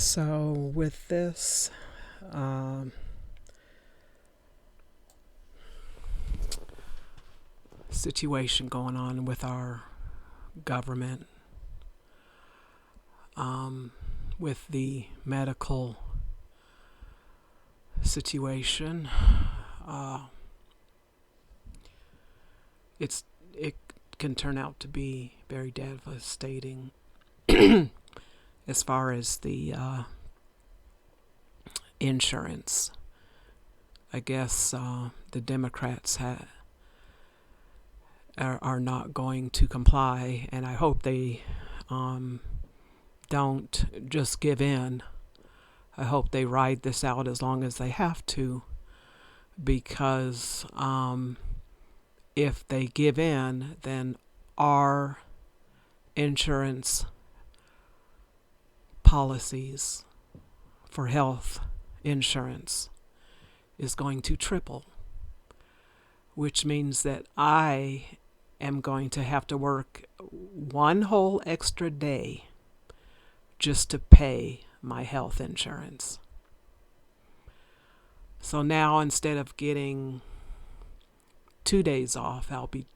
So with this situation going on with our government, with the medical situation, it can turn out to be very devastating as far as the insurance. I guess the Democrats are not going to comply, and I hope they don't just give in. I hope they ride this out as long as they have to, because if they give in, then our insurance policies for health insurance is going to triple, which means that I am going to have to work one whole extra day just to pay my health insurance. So now, instead of getting 2 days off, I'll be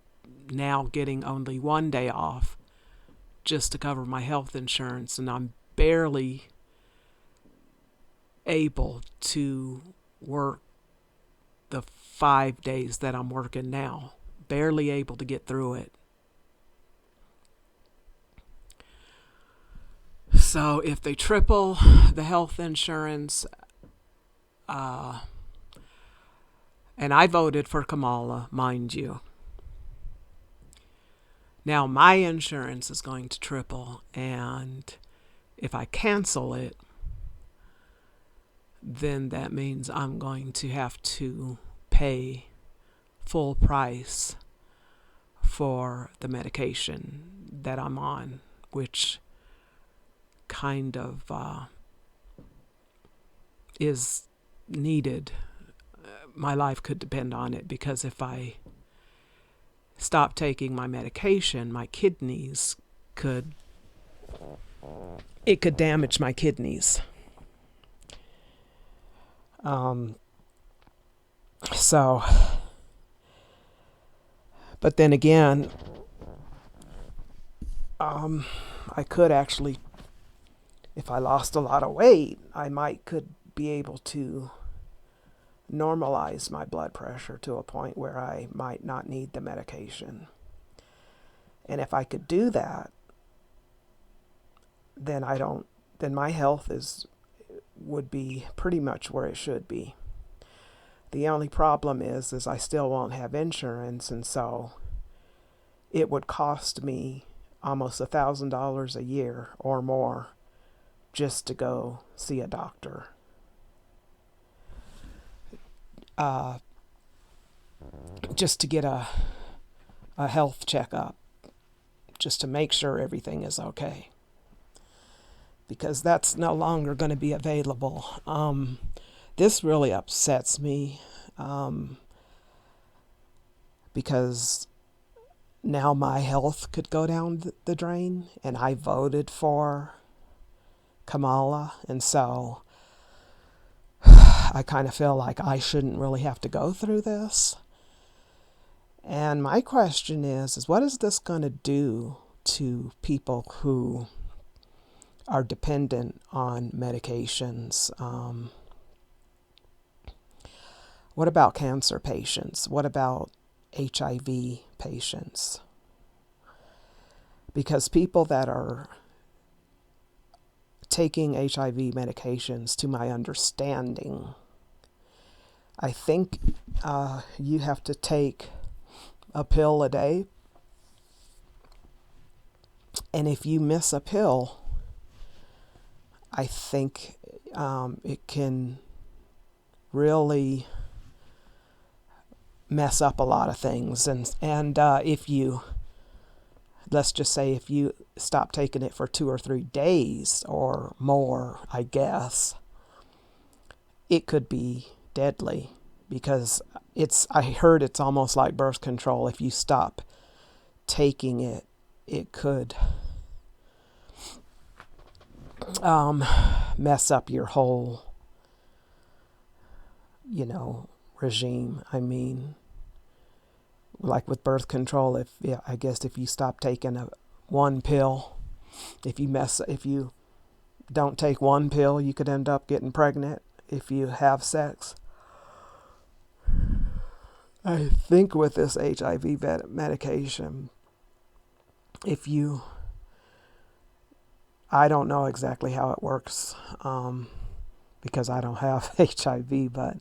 now getting only 1 day off just to cover my health insurance, and I'm barely able to work the 5 days that I'm working now. Barely able to get through it. So if they triple the health insurance, and I voted for Kamala, mind you. Now my insurance is going to triple, and if I cancel it, then that means I'm going to have to pay full price for the medication that I'm on, which kind of is needed. My life could depend on it, because if I stop taking my medication, my kidneys could damage my kidneys. So, but then again, I could actually, if I lost a lot of weight, I could be able to normalize my blood pressure to a point where I might not need the medication. And if I could do that, then my health would be pretty much where it should be. The only problem is I still won't have insurance, and so it would cost me almost $1,000 a year or more just to go see a doctor. Just to get a health checkup, just to make sure everything is okay, because that's no longer going to be available. This really upsets me, because now my health could go down the drain, and I voted for Kamala, and so I kind of feel like I shouldn't really have to go through this. And my question is what is this going to do to people who are dependent on medications? What about cancer patients? What about HIV patients? Because people that are taking HIV medications, to my understanding, I think you have to take a pill a day. And if you miss a pill, I think it can really mess up a lot of things. And if you, let's just say, if you stop taking it for 2 or 3 days or more, I guess, it could be deadly, because I heard it's almost like birth control. If you stop taking it, it could mess up your whole, regime. I mean, like with birth control, I guess if you stop taking one pill, if you don't take one pill, you could end up getting pregnant if you have sex. I think with this HIV medication, I don't know exactly how it works, because I don't have HIV, but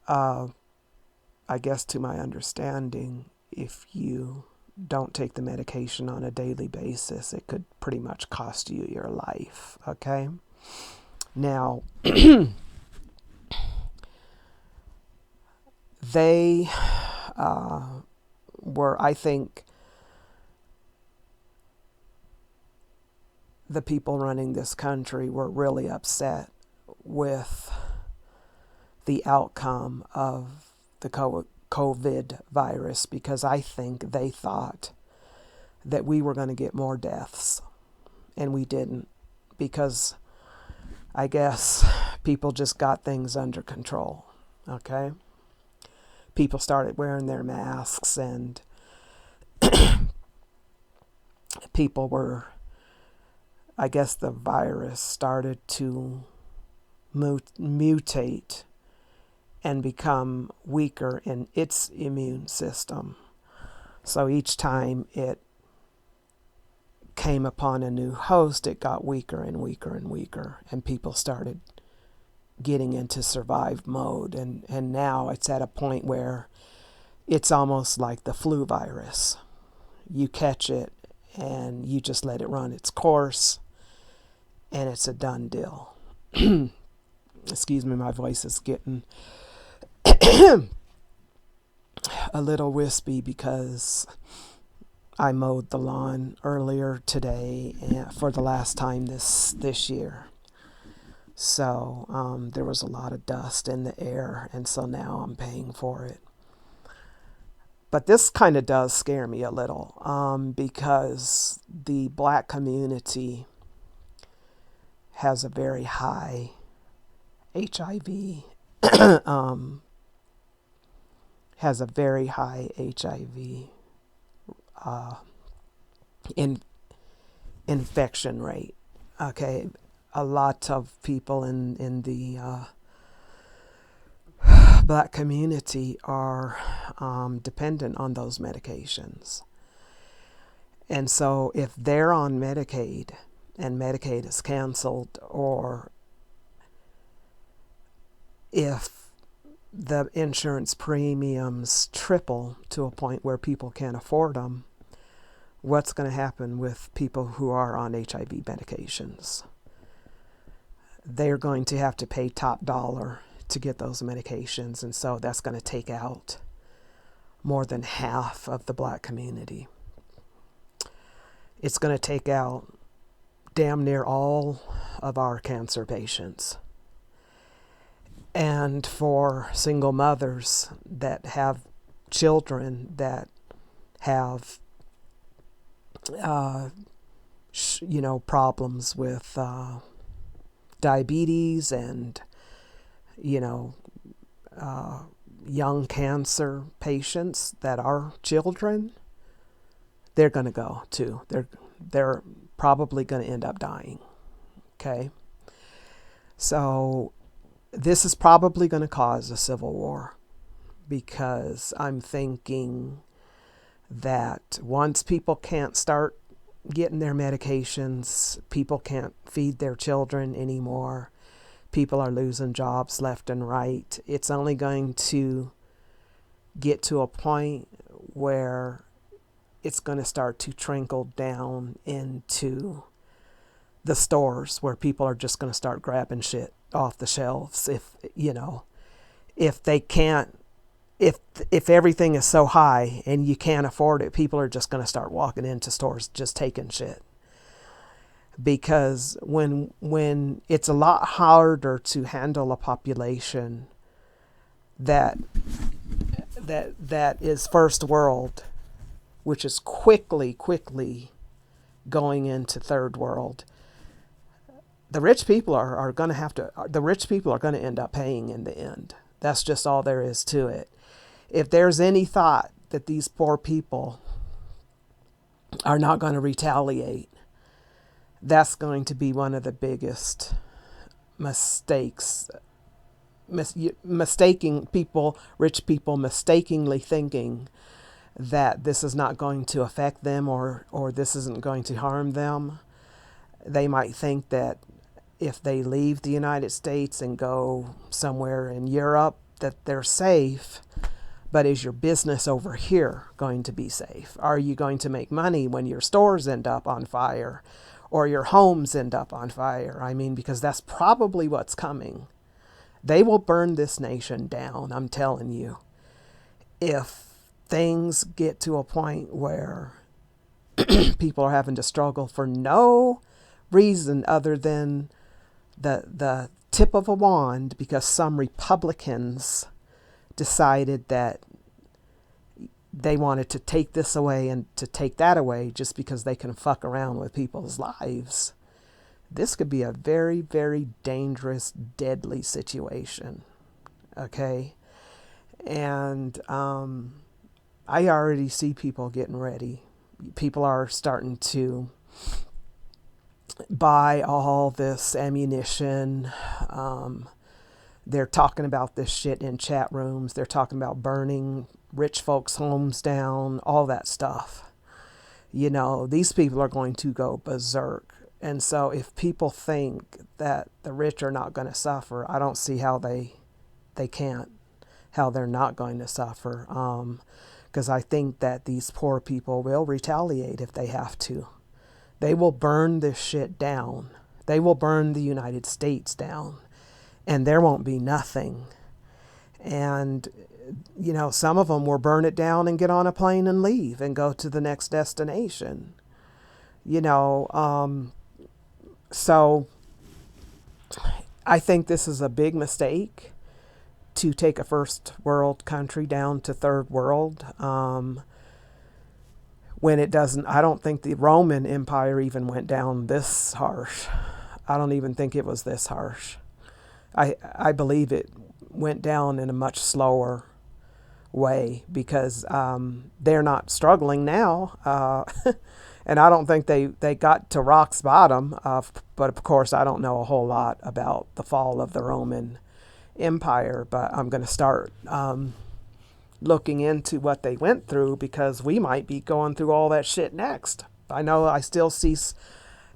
I guess to my understanding, if you don't take the medication on a daily basis, it could pretty much cost you your life, okay? Now, they were, I think, the people running this country were really upset with the outcome of the COVID virus, because I think they thought that we were going to get more deaths, and we didn't, because I guess people just got things under control, okay? People started wearing their masks, and I guess the virus started to mutate and become weaker in its immune system. So each time it came upon a new host, it got weaker and weaker and weaker, and people started getting into survive mode. And now it's at a point where it's almost like the flu virus. You catch it and you just let it run its course, and it's a done deal. Excuse me, my voice is getting a little wispy because I mowed the lawn earlier today for the last time this year. So there was a lot of dust in the air, and so now I'm paying for it. But this kind of does scare me a little, because the black community has a very high HIV, has a very high HIV infection rate. Okay, a lot of people in the black community are dependent on those medications. And so if they're on Medicaid and Medicaid is canceled, or if the insurance premiums triple to a point where people can't afford them, what's going to happen with people who are on HIV medications? They're going to have to pay top dollar to get those medications, and so that's going to take out more than half of the black community. It's going to take out damn near all of our cancer patients. And for single mothers that have children that have problems with diabetes and young cancer patients that are children, they're going to go too. They're probably going to end up dying. Okay? So this is probably going to cause a civil war, because I'm thinking that once people can't start getting their medications, people can't feed their children anymore, people are losing jobs left and right, it's only going to get to a point where it's going to start to trickle down into the stores, where people are just going to start grabbing shit off the shelves. If they can't, if everything is so high and you can't afford it, people are just going to start walking into stores just taking shit. Because when it's a lot harder to handle a population that is first world, which is quickly going into third world, the rich people are going to the rich people are going to end up paying in the end. That's just all there is to it. If there's any thought that these poor people are not going to retaliate, that's going to be one of the biggest mistakes. Mistaking people, rich people, mistakenly thinking that this is not going to affect them, or this isn't going to harm them. They might think that if they leave the United States and go somewhere in Europe, that they're safe. But is your business over here going to be safe? Are you going to make money when your stores end up on fire or your homes end up on fire? I mean, because that's probably what's coming. They will burn this nation down, I'm telling you. If things get to a point where people are having to struggle for no reason other than the tip of a wand, because some Republicans decided that they wanted to take this away and to take that away just because they can fuck around with people's lives. This could be a very, very dangerous, deadly situation. Okay? And I already see people getting ready. People are starting to buy all this ammunition. They're talking about this shit in chat rooms. They're talking about burning rich folks' homes down, all that stuff. You know, these people are going to go berserk. And so if people think that the rich are not going to suffer, I don't see how they can't, how they're not going to suffer. Because I think that these poor people will retaliate if they have to. They will burn this shit down. They will burn the United States down. And there won't be nothing. And, you know, some of them will burn it down and get on a plane and leave and go to the next destination. You know, so I think this is a big mistake to take a first world country down to third world. When it doesn't, I don't think the Roman Empire even went down this harsh. I don't even think it was this harsh. I believe it went down in a much slower way because they're not struggling now. And I don't think they got to rock's bottom. But of course, I don't know a whole lot about the fall of the Roman Empire. But I'm going to start looking into what they went through because we might be going through all that shit next. I know I still see,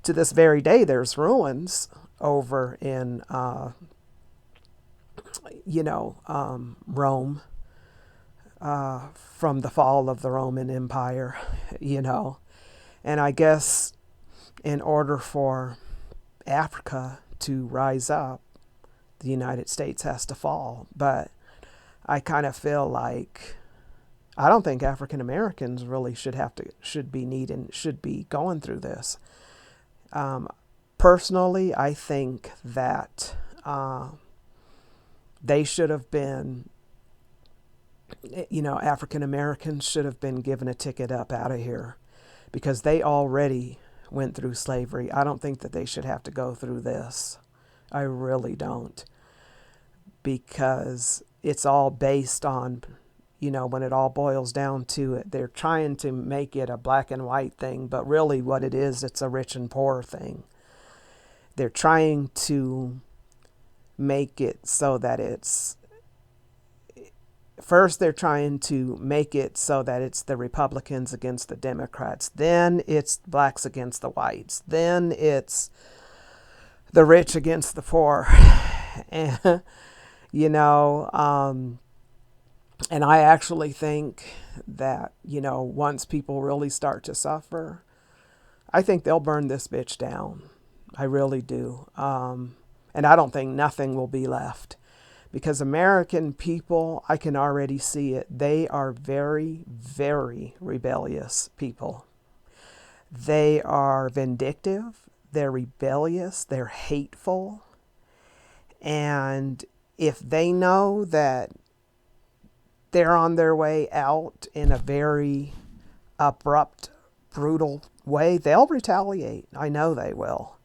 to this very day, there's ruins over in Rome, from the fall of the Roman Empire, you know. And I guess in order for Africa to rise up, the United States has to fall. But I kind of feel like I don't think African Americans really should be going through this. Personally, I think that they should have been, African Americans should have been given a ticket up out of here because they already went through slavery. I don't think that they should have to go through this. I really don't. Because it's all based on, when it all boils down to it, they're trying to make it a black and white thing, but really what it is, it's a rich and poor thing. They're trying to make it so that first they're trying to make it so that it's the Republicans against the Democrats. Then it's blacks against the whites. Then it's the rich against the poor. And, and I actually think that, once people really start to suffer, I think they'll burn this bitch down. I really do. And I don't think nothing will be left. Because American people, I can already see it. They are very, very rebellious people. They are vindictive. They're rebellious. They're hateful. And if they know that they're on their way out in a very abrupt, brutal way, they'll retaliate. I know they will.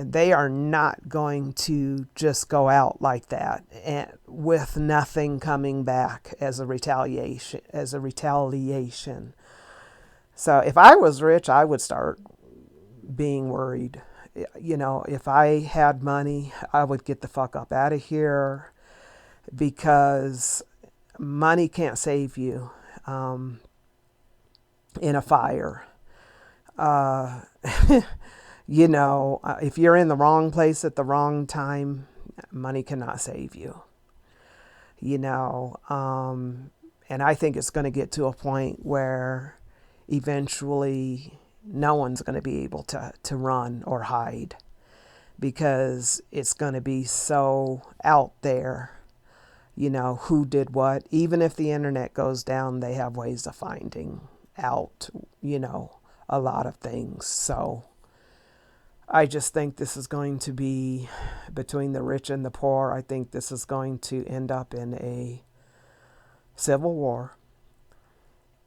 They are not going to just go out like that and with nothing coming back as a retaliation. So if I was rich, I would start being worried. You know, if I had money, I would get the fuck up out of here, because money can't save you in a fire. Uh, if you're in the wrong place at the wrong time, money cannot save you. And I think it's going to get to a point where eventually no one's going to be able to run or hide, because it's going to be so out there, who did what. Even if the internet goes down, they have ways of finding out, a lot of things. So I just think this is going to be, between the rich and the poor, I think this is going to end up in a civil war.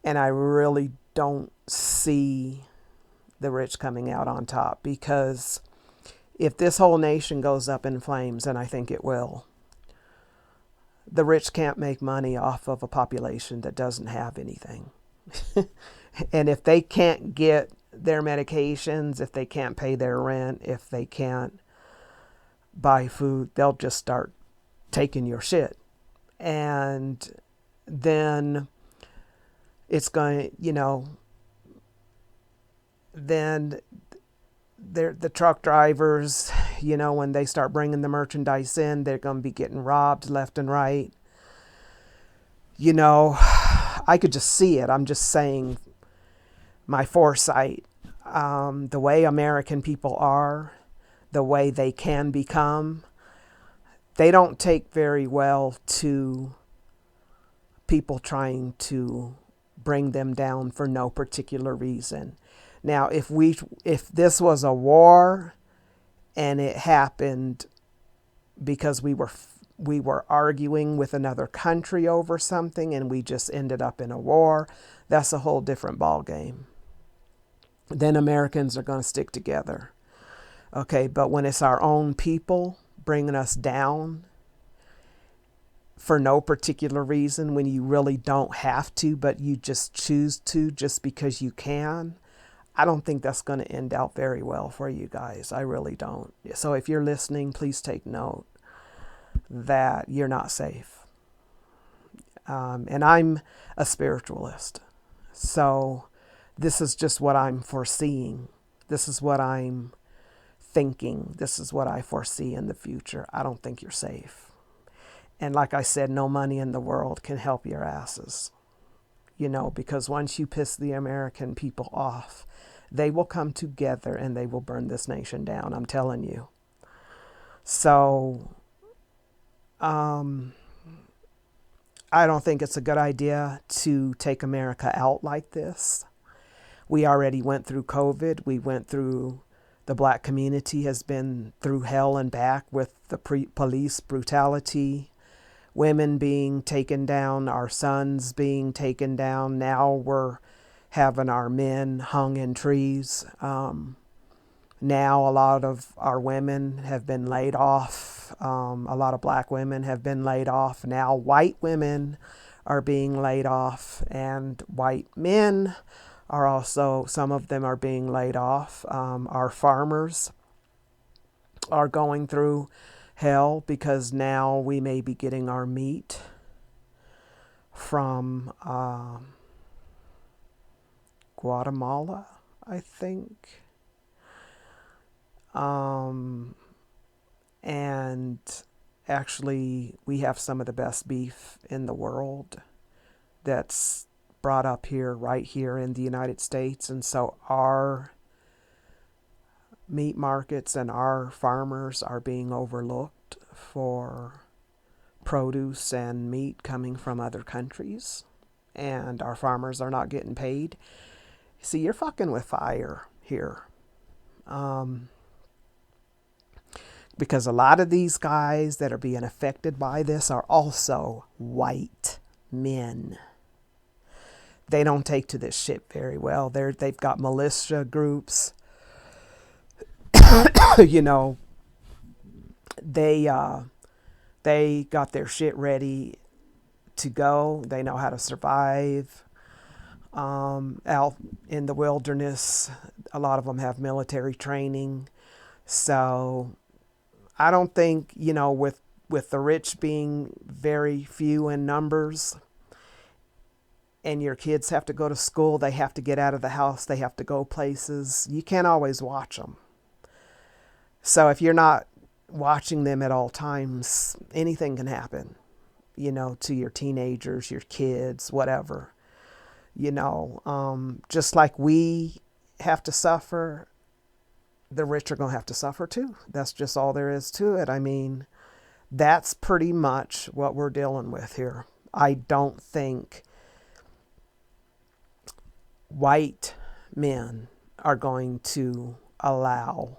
And I really don't see the rich coming out on top, because if this whole nation goes up in flames, and I think it will, the rich can't make money off of a population that doesn't have anything. And if they can't get their medications, if they can't pay their rent, if they can't buy food, they'll just start taking your shit. And then it's going, then the truck drivers, when they start bringing the merchandise in, they're going to be getting robbed left and right. I could just see it. I'm just saying my foresight, the way American people are, the way they can become, they don't take very well to people trying to bring them down for no particular reason. Now, if this was a war and it happened because we were arguing with another country over something and we just ended up in a war, that's a whole different ball game. Then Americans are going to stick together. Okay, but when it's our own people bringing us down for no particular reason, when you really don't have to, but you just choose to just because you can, I don't think that's going to end out very well for you guys. I really don't. So if you're listening, please take note that you're not safe. And I'm a spiritualist. So this is just what I'm foreseeing. This is what I'm thinking. This is what I foresee in the future. I don't think you're safe. And like I said, no money in the world can help your asses. Because once you piss the American people off, they will come together and they will burn this nation down. I'm telling you. So, I don't think it's a good idea to take America out like this. We already went through COVID. We went through, the black community has been through hell and back with the police brutality, women being taken down, our sons being taken down. Now we're having our men hung in trees. Now a lot of our women have been laid off. A lot of black women have been laid off. Now white women are being laid off, and white men are also, some of them are being laid off. Our farmers are going through hell because now we may be getting our meat from Guatemala, I think. And actually, we have some of the best beef in the world that's brought up here, right here in the United States. And so our meat markets and our farmers are being overlooked for produce and meat coming from other countries. And our farmers are not getting paid. See, you're fucking with fire here. Because a lot of these guys that are being affected by this are also white men. They don't take to this shit very well. They've got militia groups you know, they they got their shit ready to go. They know how to survive out in the wilderness. A lot of them have military training. So I don't think, you know, with the rich being very few in numbers and your kids have to go to school, they have to get out of the house, they have to go places, you can't always watch them. So if you're not watching them at all times, anything can happen, you know, to your teenagers, your kids, whatever. You know, just like we have to suffer, the rich are going to have to suffer too. That's just all there is to it. I mean, that's pretty much what we're dealing with here. I don't think white men are going to allow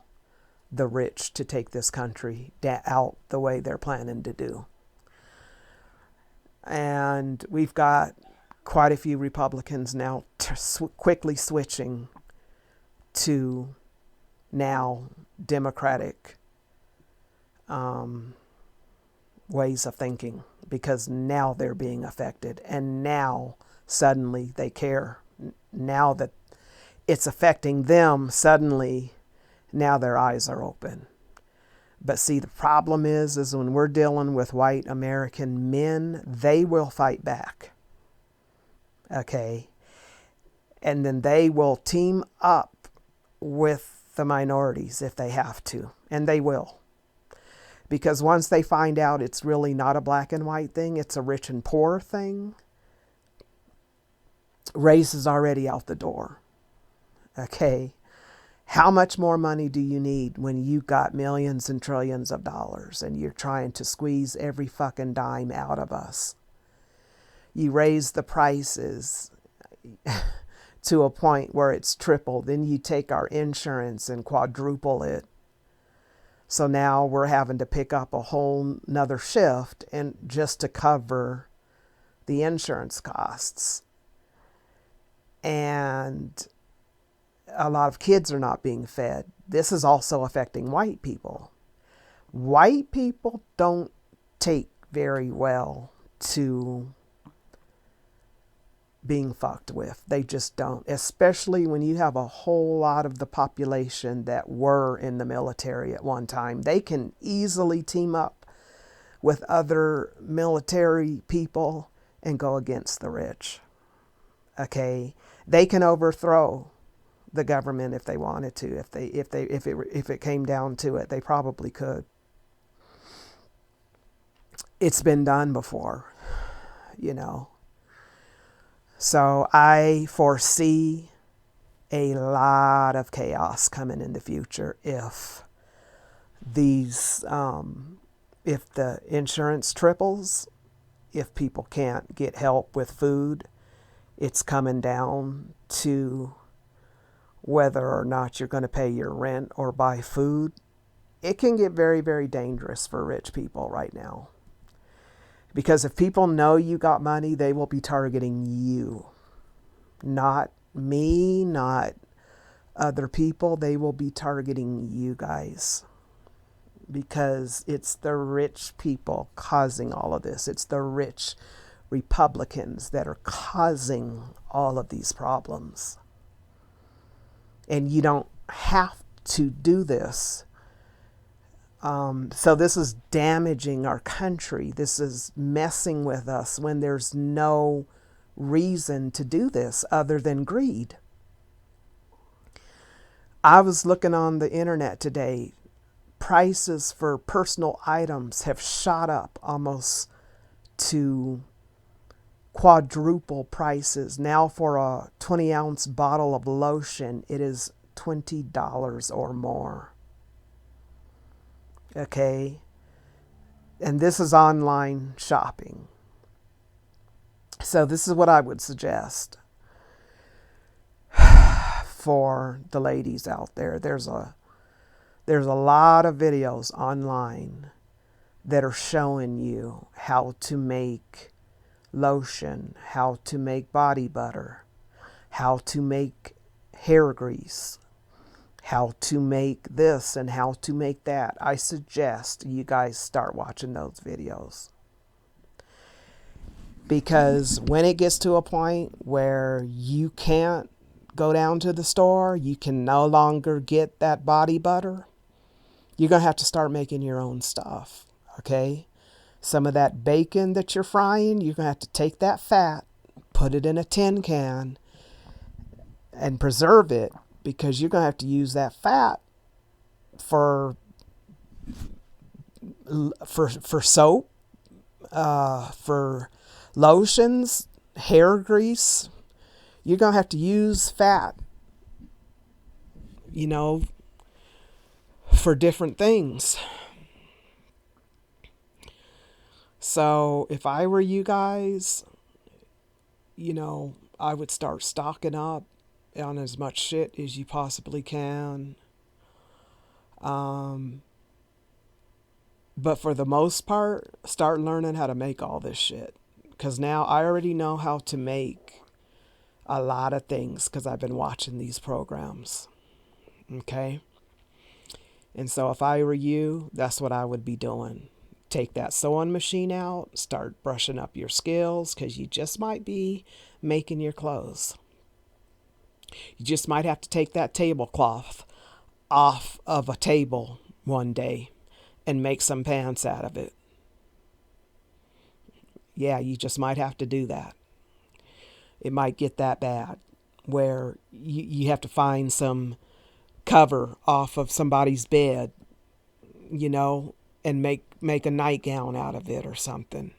the rich to take this country out the way they're planning to do. And we've got quite a few Republicans now quickly switching to now Democratic ways of thinking, because now they're being affected and now suddenly they care. Now that it's affecting them, suddenly now their eyes are open. But see, the problem is when we're dealing with white American men, they will fight back. Okay? And then they will team up with the minorities if they have to. And they will. Because once they find out it's really not a black and white thing, it's a rich and poor thing, race is already out the door. Okay? How much more money do you need when you got millions and trillions of dollars and you're trying to squeeze every fucking dime out of us? You raise the prices to a point where it's triple. Then you take our insurance and quadruple it. So now we're having to pick up a whole nother shift and just to cover the insurance costs. And a lot of kids are not being fed. This is also affecting white people. White people don't take very well to being fucked with. They just don't. Especially when you have a whole lot of the population that were in the military at one time. They can easily team up with other military people and go against the rich. Okay? They can overthrow the government if they wanted to. If it came down to it, they probably could. It's been done before, you know. So I foresee a lot of chaos coming in the future if these, if the insurance triples, if people can't get help with food, it's coming down to whether or not you're going to pay your rent or buy food. It can get very, very dangerous for rich people right now. Because if people know you got money, they will be targeting you. Not me, not other people. They will be targeting you guys. Because it's the rich people causing all of this. It's the rich Republicans that are causing all of these problems. And you don't have to do this. So this is damaging our country. This is messing with us when there's no reason to do this other than greed. I was looking on the internet today. Prices for personal items have shot up almost to quadruple prices. Now for a 20-ounce bottle of lotion, it is $20 or more. Okay? And this is online shopping. So this is what I would suggest for the ladies out there. There's a lot of videos online that are showing you how to make lotion, how to make body butter, how to make hair grease, how to make this and how to make that. I suggest you guys start watching those videos. Because when it gets to a point where you can't go down to the store, you can no longer get that body butter, you're going to have to start making your own stuff, okay? Some of that bacon that you're frying, you're going to have to take that fat, put it in a tin can, and preserve it, because you're going to have to use that fat for soap, for lotions, hair grease. You're going to have to use fat, for different things. So if I were you guys, I would start stocking up on as much shit as you possibly can. But for the most part, start learning how to make all this shit. Because now I already know how to make a lot of things because I've been watching these programs. Okay? And so if I were you, that's what I would be doing. Take that sewing machine out, start brushing up your skills, because you just might be making your clothes. You just might have to take that tablecloth off of a table one day and make some pants out of it. Yeah, you just might have to do that. It might get that bad where you have to find some cover off of somebody's bed, and make a nightgown out of it or something.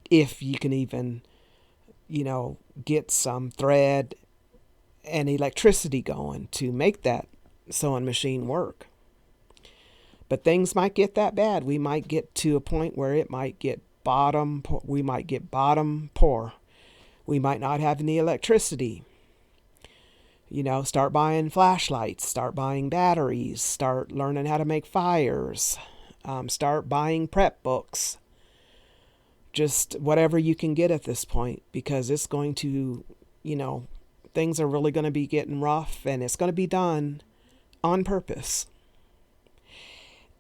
If you can even, get some thread and electricity going to make that sewing machine work. But things might get that bad. We might get to a point where it might get bottom poor. We might not have any electricity. Start buying flashlights, start buying batteries, start learning how to make fires, start buying prep books. Just whatever you can get at this point, because it's going to, things are really going to be getting rough, and it's going to be done on purpose.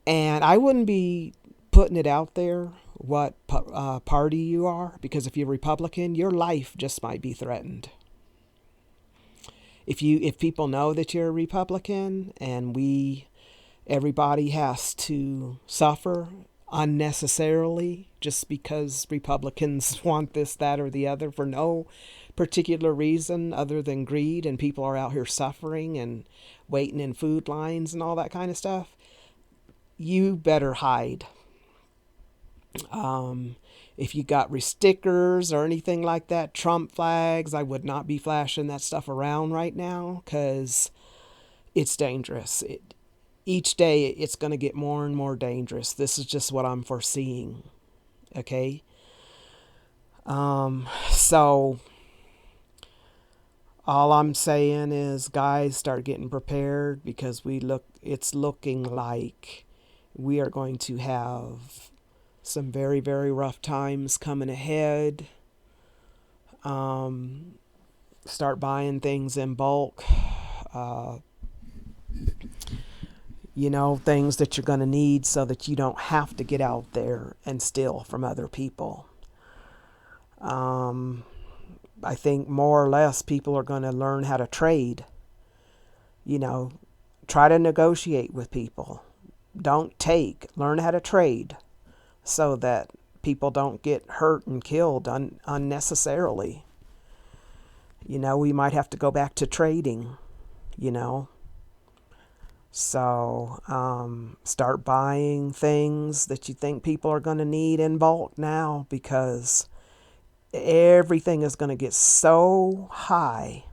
And I wouldn't be putting it out there what party you are, because if you're Republican, your life just might be threatened. If people know that you're a Republican and everybody has to suffer unnecessarily just because Republicans want this, that, or the other for no particular reason other than greed, and people are out here suffering and waiting in food lines and all that kind of stuff, you better hide. If you got stickers or anything like that, Trump flags, I would not be flashing that stuff around right now, because it's dangerous. Each day it's going to get more and more dangerous. This is just what I'm foreseeing. Okay? So all I'm saying is, guys, start getting prepared, because it's looking like we are going to have some very, very rough times coming ahead. Start buying things in bulk. Things that you're going to need so that you don't have to get out there and steal from other people. I think more or less people are going to learn how to trade. Try to negotiate with people. Don't take. Learn how to trade, so that people don't get hurt and killed unnecessarily. We might have to go back to trading, So start buying things that you think people are going to need in bulk now, because everything is going to get so high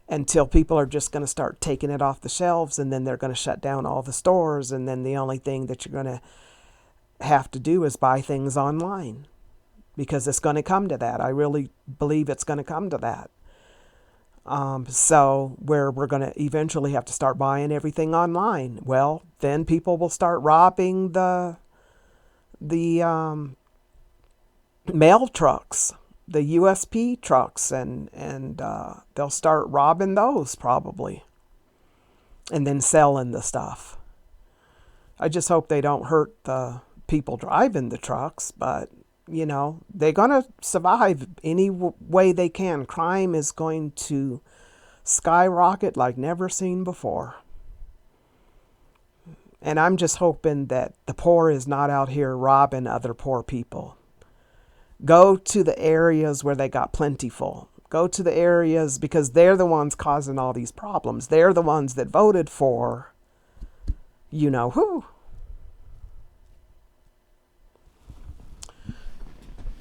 until people are just going to start taking it off the shelves, and then they're going to shut down all the stores, and then the only thing that you're going to have to do is buy things online, because it's going to come to that. I really believe it's going to come to that. So where we're going to eventually have to start buying everything online. Well, then people will start robbing the mail trucks, the USP trucks, and they'll start robbing those probably. and then selling the stuff. I just hope they don't hurt the people driving the trucks, but you know, they're going to survive any way they can. Crime is going to skyrocket like never seen before. And I'm just hoping that the poor is not out here robbing other poor people. Go to the areas where they got plentiful. Go to the areas because they're the ones causing all these problems. They're the ones that voted for you know who.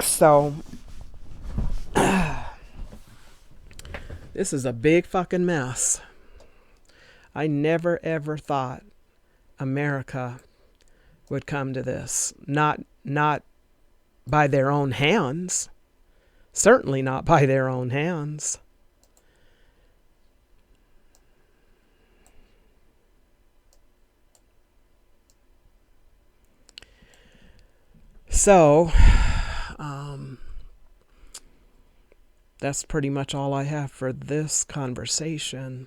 So, this is a big fucking mess. I never ever thought America would come to this. Not by their own hands. Certainly not by their own hands. So, that's pretty much all I have for this conversation.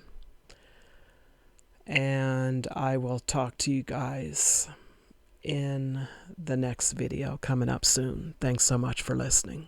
And I will talk to you guys in the next video coming up soon. Thanks so much for listening.